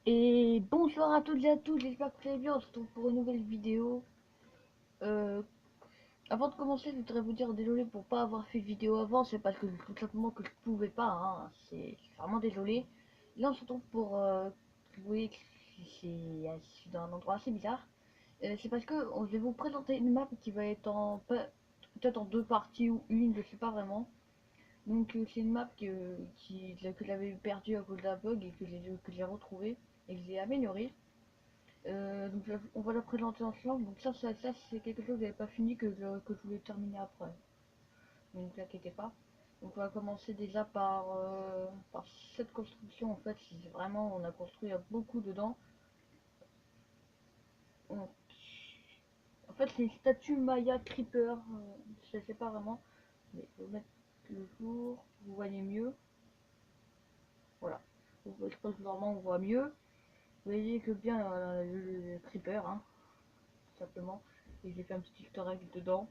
Et bonsoir à toutes et à tous, j'espère que vous allez bien, on se retrouve pour une nouvelle vidéo. Euh, Avant de commencer, je voudrais vous dire désolé pour pas avoir fait de vidéo avant, c'est parce que tout simplement que je pouvais pas, hein. C'est vraiment désolé. Là on se retrouve pour, vous voyez que je suis dans un endroit assez bizarre. C'est parce que je vais vous présenter une map qui va être peut-être en deux parties ou une, je sais pas vraiment. Donc c'est une map que j'avais perdue à cause d'un bug et que j'ai retrouvé et que j'ai amélioré. Donc on va la présenter ensemble. Donc ça c'est quelque chose que j'avais pas fini que je voulais terminer après. Donc ne vous inquiétez pas. Donc on va commencer déjà par cette construction. En fait, c'est vraiment on a construit beaucoup dedans. On- En fait, c'est une statue Maya Creeper. Je sais pas vraiment. Mais je vais mettre le jour. Vous voyez mieux. Voilà. Je pense que vraiment on voit mieux. Vous voyez que bien le Creeper, hein, tout simplement. Et j'ai fait un petit easter egg dedans.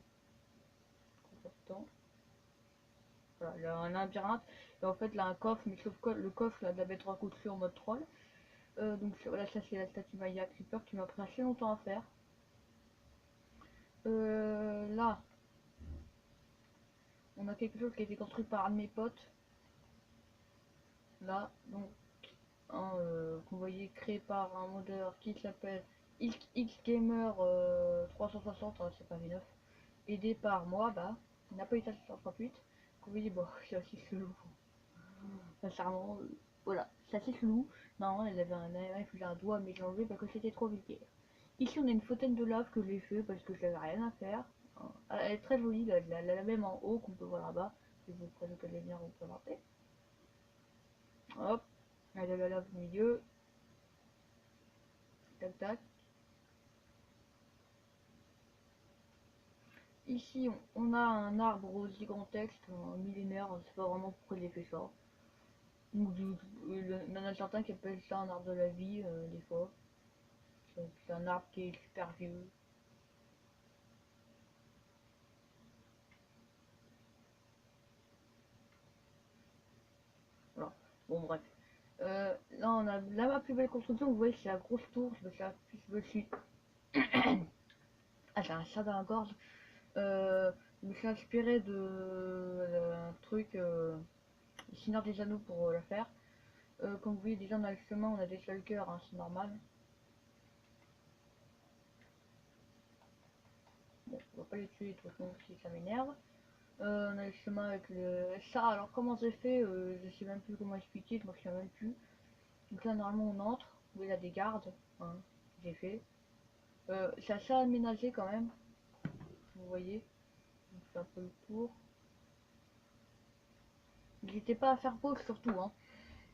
Important. Voilà, il y a un labyrinthe. Et en fait, là, un coffre, mais sauf que le coffre, là, de la mettre couture en mode troll. Donc voilà, ça c'est la statue Maya Creeper qui m'a pris assez longtemps à faire. Là, on a quelque chose qui a été construit par un de mes potes. Là, donc, vous voyez, créé par un modeur qui s'appelle XGamer 360, hein, c'est pas V9. Aidé par moi, bah, Napolitan 638. Vous voyez, bon, c'est aussi chelou. Sincèrement, voilà, c'est assez chelou. Normalement, elle avait il fallait un doigt, mais j'ai enlevé parce que c'était trop vulgaire. Ici, on a une fontaine de lave que j'ai fait parce que j'avais rien à faire. Elle est très jolie, la même en haut qu'on peut voir là-bas. Je vous prenez que les liens représentés. Hop, elle a la lave au milieu. Tac tac. Ici, on a un arbre gigantesque, un millénaire, je sais pas vraiment pourquoi il a fait ça. Il y en a certains qui appellent ça un arbre de la vie, des fois. C'est un arbre qui est super vieux. Voilà. Bon, bref. Là, on a ma plus belle construction. Vous voyez, c'est la grosse tour. Je me suis. Ah, j'ai un chat dans la gorge. Je me suis inspiré de un truc, Seigneur des Anneaux pour la faire. Comme vous voyez, déjà, on a le chemin, on a des shulkers, hein, c'est normal. Bon, on va pas les tuer, de toute façon, si ça m'énerve. On a le chemin avec le. Ça, alors, comment c'est fait je sais même plus comment expliquer, je m'en souviens même plus. Donc là, normalement, on entre. Vous voyez, il y a des gardes, hein, j'ai fait. C'est assez aménagé quand même, vous voyez. Donc c'est un peu le tour. N'hésitez pas à faire pause surtout, hein.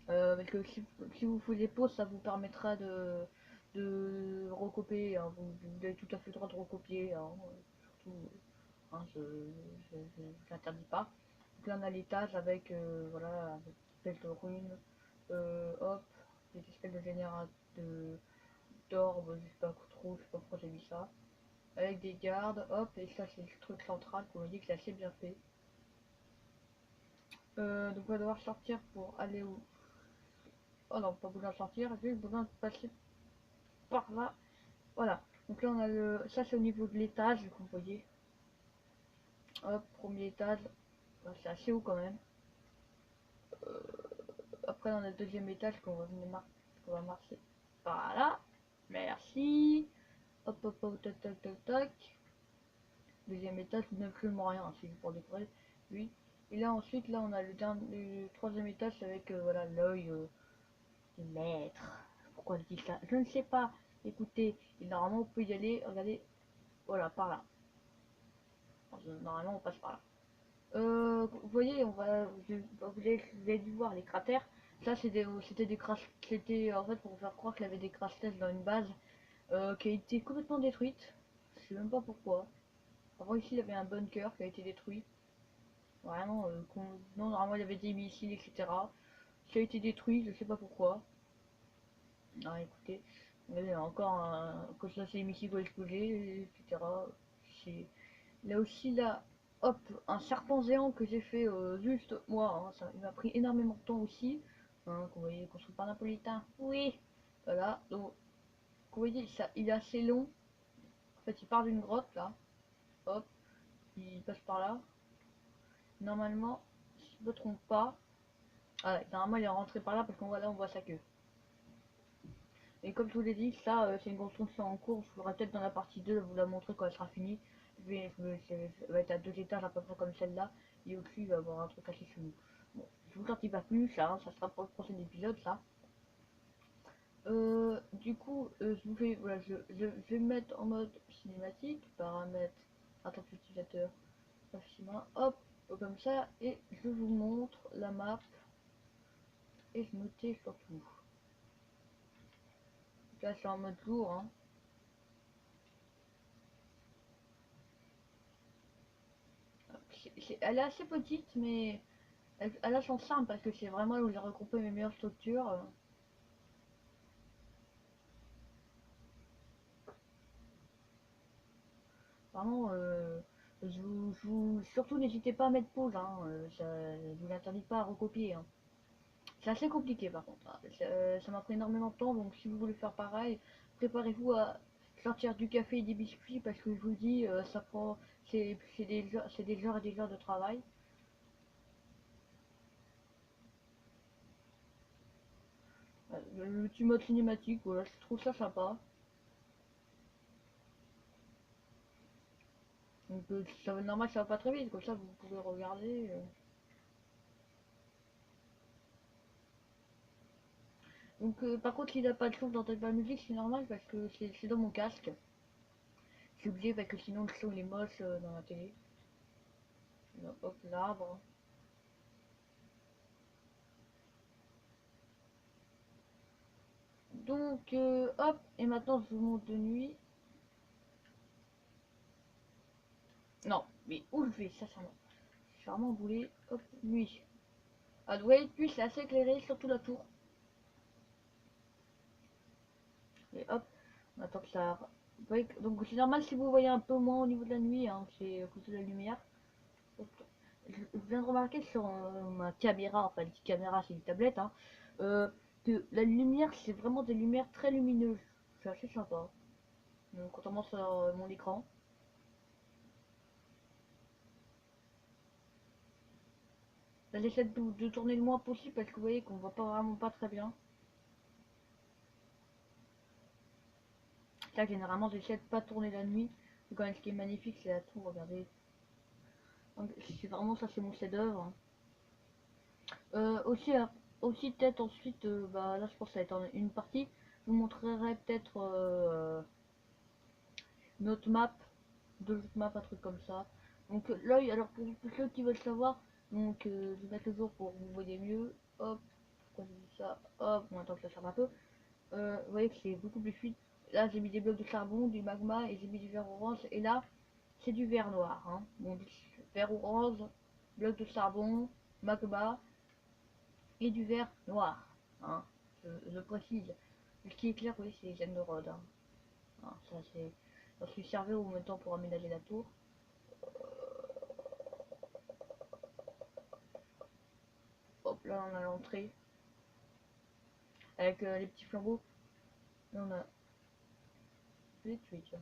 Parce que si vous faisiez pause, ça vous permettra de recopier, hein. Vous avez tout à fait le droit de recopier, hein. Surtout, hein, je n'interdis pas. Donc là on a l'étage avec, voilà, avec des de runes, hop, des espèces de générateurs d'orbes, je sais pas trop, je sais pas pourquoi j'ai mis ça. Avec des gardes, hop, et ça c'est le truc central, vous voyez que c'est assez bien fait. Donc on va devoir sortir pour aller où? Oh non, pas besoin de sortir, juste besoin de passer par là. Voilà. Donc là on a le. Ça c'est au niveau de l'étage, vous voyez. Hop, premier étage. Bah, c'est assez haut quand même. Après on a le deuxième étage qu'on va marcher par là. Merci. Hop hop hop tac tac tac tac. Deuxième étage, absolument rien, c'est pour décorer. Oui. Et là ensuite là on a le troisième étage avec voilà l'œil du maître. Pourquoi je dis ça? Je ne sais pas. Écoutez, et normalement on peut y aller, regardez, voilà, par là. Normalement on passe par là. Vous voyez, vous avez dû voir les cratères. Ça c'était des crash, c'était en fait pour faire croire qu'il y avait des crash tests dans une base qui a été complètement détruite. Je sais même pas pourquoi. Avant ici il y avait un bunker qui a été détruit. Vraiment, non, normalement il y avait des missiles, etc. Qui a été détruit, je sais pas pourquoi. Ah, écoutez, encore un. Quand ça, c'est les missiles vont exploser, etc. C'est. Là aussi, là, hop, un serpent géant que j'ai fait juste moi. Hein, ça, il m'a pris énormément de temps aussi. Hein, vous voyez, construit par Napolitain. Oui! Voilà, donc vous voyez, ça, il est assez long. En fait, il part d'une grotte là, hop, il passe par là. Normalement, si je me trompe pas, ah ouais, normalement il est rentré par là parce qu'on voit là, on voit sa queue. Et comme je vous l'ai dit, ça c'est une construction en cours. Je ferai peut-être dans la partie 2 vous la montrer quand elle sera finie. Ça va être à 2 étages à peu près comme celle-là. Et au-dessus, il va y avoir un truc assez chelou. Bon, je vous sortis pas plus, ça, hein, ça sera pour le prochain épisode, ça. Du coup, je vous fais, voilà, je vais mettre en mode cinématique, paramètres, attention utilisateur, facilement, hop, comme ça, et je vous montre la map, et je notais surtout. Là, c'est en mode jour, hein. Elle est assez petite, mais elle a son charme parce que c'est vraiment là où j'ai regroupé mes meilleures structures. Vraiment, surtout n'hésitez pas à mettre pause, hein, ça ne vous interdit pas à recopier, hein. C'est assez compliqué par contre, hein. Ça m'a pris énormément de temps, donc si vous voulez faire pareil, préparez-vous à sortir du café et des biscuits parce que je vous dis, ça prend, c'est des heures et des heures de travail. Le petit mode cinématique, voilà, je trouve ça sympa. Donc ça va normal, ça va pas très vite, comme ça vous pouvez regarder. Donc par contre, s'il n'a pas de son d'entendre la musique, c'est normal parce que c'est dans mon casque. Je suis obligé parce que sinon le son il est moche dans la télé. Donc, hop, l'arbre. Donc hop, et maintenant je vous montre de nuit. Non, mais où je vais, ça ça va. Je suis vraiment boulé. Hop, nuit. Ah ouais, nuit c'est assez éclairé, surtout la tour. Et hop, on attend que ça. Donc c'est normal si vous voyez un peu moins au niveau de la nuit, hein, c'est à cause de la lumière. Je viens de remarquer sur ma caméra, enfin une petite caméra c'est une tablette, hein, euh, que la lumière c'est vraiment des lumières très lumineuses. C'est assez sympa. Donc contrairement sur mon écran. Là j'essaie de tourner le moins possible parce que vous voyez qu'on voit pas vraiment pas très bien. Là généralement j'essaie de pas tourner la nuit. Et quand même ce qui est magnifique c'est la tour, regardez. Donc, c'est vraiment ça c'est mon chef d'œuvre. Aussi, aussi peut-être ensuite, bah là je pense que ça va être une partie. Je vous montrerai peut-être une autre map, deux autres maps, un truc comme ça. Donc l'œil, alors pour ceux qui veulent savoir, donc je vais mettre le jour pour que vous voyez mieux. Hop, pourquoi j'ai dit ça? Hop, on attend que ça serve un peu. Vous voyez que c'est beaucoup plus fluide. Là j'ai mis des blocs de charbon, du magma et j'ai mis du verre orange. Et là c'est du verre noir, hein. Donc verre orange, bloc de charbon, magma et du verre noir, hein. Je précise. Ce qui est clair, oui, c'est les émeraudes, hein. Hein, ça c'est. J'en suis servi au même temps pour aménager la tour. Hop, là on a l'entrée avec les petits flambeaux. Là on a les tweets.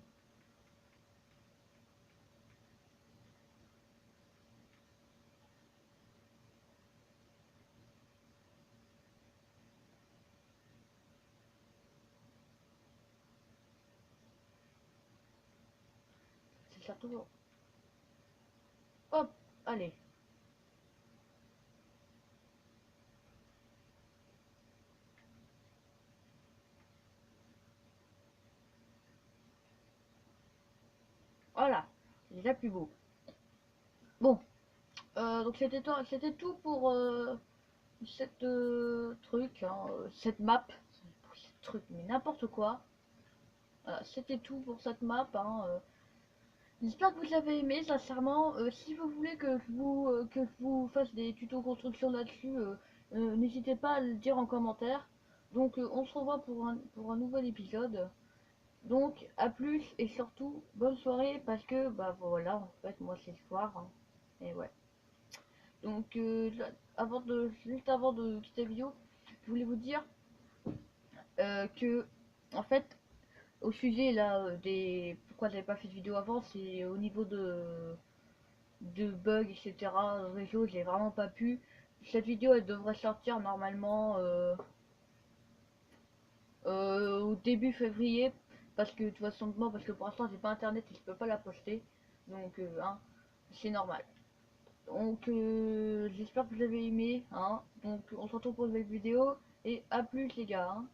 C'est ça toujours. Hop, allez. Voilà, c'est déjà plus beau. Bon, donc c'était tout pour cette truc, hein, cette map. Pour cette truc, mais n'importe quoi. Voilà, c'était tout pour cette map, hein. J'espère que vous avez aimé, sincèrement. Si vous voulez que je vous fasse des tutos construction là-dessus, n'hésitez pas à le dire en commentaire. Donc on se revoit pour un nouvel épisode. Donc à plus et surtout bonne soirée parce que bah voilà en fait moi c'est le soir, hein. Et ouais. Donc juste avant de quitter la vidéo, je voulais vous dire que en fait au sujet là des pourquoi j'avais pas fait de vidéo avant, c'est au niveau de bugs, etc. Réseau, j'ai vraiment pas pu. Cette vidéo elle devrait sortir normalement au début février, parce que de toute façon, moi, parce que pour l'instant j'ai pas internet et je peux pas la poster, donc hein, c'est normal. Donc j'espère que vous avez aimé, hein. Donc on se retrouve pour une nouvelle vidéo et à plus les gars, hein.